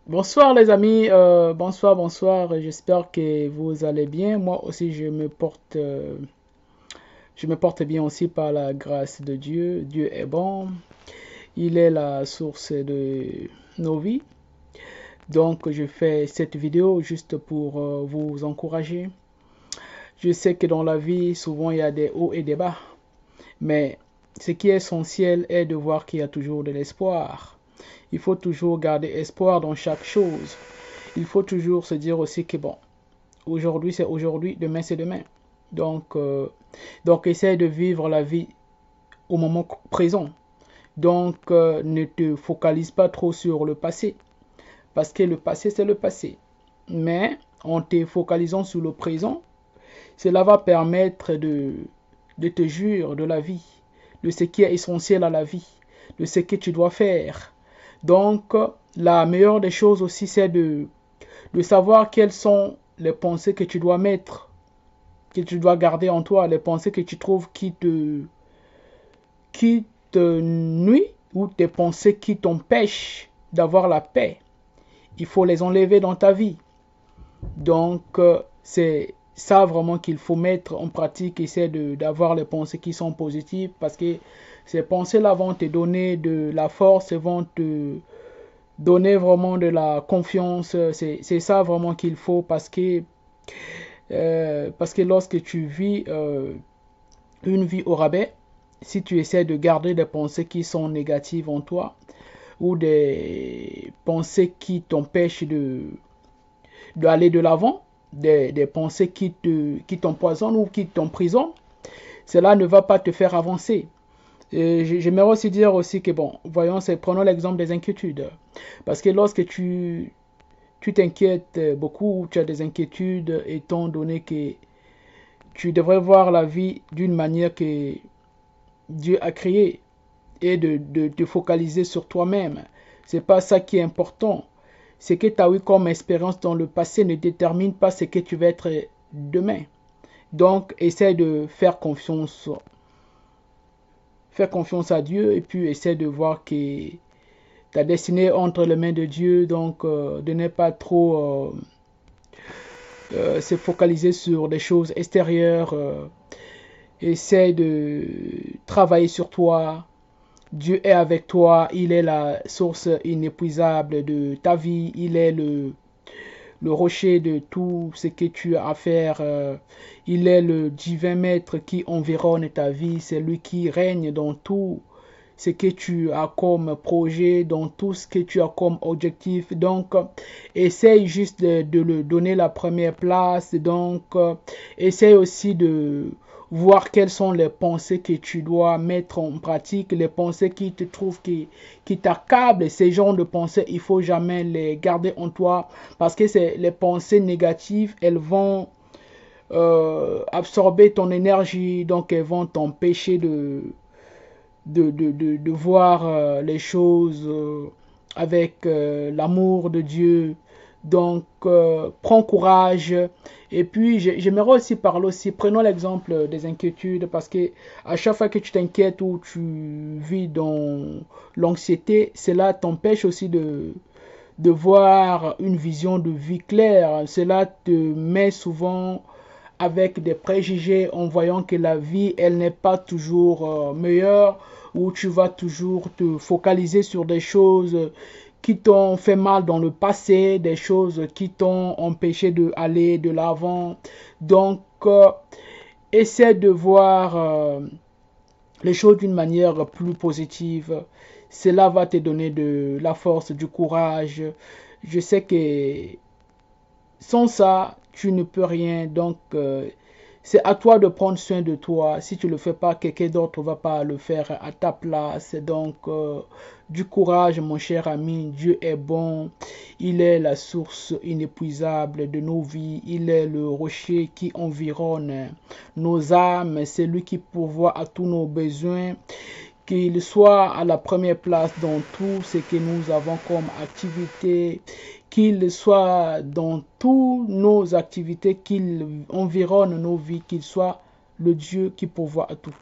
Bonsoir les amis, bonsoir, j'espère que vous allez bien. Moi aussi je me porte bien aussi par la grâce de Dieu. Dieu est bon, il est la source de nos vies. Donc je fais cette vidéo juste pour vous encourager. Je sais que dans la vie, souvent il y a des hauts et des bas, mais ce qui est essentiel est de voir qu'il y a toujours de l'espoir. Il faut toujours garder espoir dans chaque chose. Il faut toujours se dire aussi que bon, aujourd'hui c'est aujourd'hui, demain c'est demain. Donc, euh, donc essaye de vivre la vie au moment présent. Ne te focalise pas trop sur le passé, parce que le passé c'est le passé. Mais en te focalisant sur le présent, cela va permettre de te jurer de la vie, de ce qui est essentiel à la vie, de ce que tu dois faire. Donc, la meilleure des choses aussi, c'est de savoir quelles sont les pensées que tu dois mettre, que tu dois garder en toi, les pensées que tu trouves qui te nuisent ou des pensées qui t'empêchent d'avoir la paix. Il faut les enlever dans ta vie. C'est ça vraiment qu'il faut mettre en pratique, essayer d'avoir les pensées qui sont positives parce que ces pensées-là vont te donner de la force, vont te donner vraiment de la confiance. C'est ça vraiment qu'il faut parce que lorsque tu vis une vie au rabais, si tu essaies de garder des pensées qui sont négatives en toi ou des pensées qui t'empêchent d'aller de l'avant, des pensées qui t'empoisonnent ou qui t'emprisonnent, cela ne va pas te faire avancer. J'aimerais aussi dire aussi que, bon, voyons, prenons l'exemple des inquiétudes. Parce que lorsque tu t'inquiètes beaucoup, tu as des inquiétudes, étant donné que tu devrais voir la vie d'une manière que Dieu a créée et de te focaliser sur toi-même. C'est pas ça qui est important. Ce que tu as eu comme expérience dans le passé ne détermine pas ce que tu vas être demain. Donc, essaie de faire confiance à Dieu et puis essaie de voir que ta destinée est entre les mains de Dieu. De ne pas trop se focaliser sur des choses extérieures. Essaie de travailler sur toi. Dieu est avec toi. Il est la source inépuisable de ta vie. Il est le rocher de tout ce que tu as à faire. Il est le divin maître qui environne ta vie. C'est lui qui règne dans tout ce que tu as comme projet, dans tout ce que tu as comme objectif. Essaye juste de le donner la première place. Essaye aussi de voir quelles sont les pensées que tu dois mettre en pratique, les pensées qui te trouvent, qui t'accablent. Ces genres de pensées, il faut jamais les garder en toi parce que c'est les pensées négatives, elles vont absorber ton énergie, donc elles vont t'empêcher de voir les choses avec l'amour de Dieu. Prends courage. Et puis, j'aimerais aussi parler aussi, prenons l'exemple des inquiétudes, parce que à chaque fois que tu t'inquiètes ou tu vis dans l'anxiété, cela t'empêche aussi de voir une vision de vie claire. Cela te met souvent avec des préjugés en voyant que la vie, elle n'est pas toujours meilleure, où tu vas toujours te focaliser sur des choses qui t'ont fait mal dans le passé, des choses qui t'ont empêché d'aller de l'avant. Donc, euh, essaie de voir les choses d'une manière plus positive. Cela va te donner de la force, du courage. Je sais que sans ça, tu ne peux rien. C'est à toi de prendre soin de toi. Si tu ne le fais pas, quelqu'un d'autre ne va pas le faire à ta place. Du courage, mon cher ami. Dieu est bon. Il est la source inépuisable de nos vies. Il est le rocher qui environne nos âmes. C'est lui qui pourvoit à tous nos besoins, qu'il soit à la première place dans tout ce que nous avons comme activité, qu'il soit dans toutes nos activités, qu'il environne nos vies, qu'il soit le Dieu qui pourvoit à tout.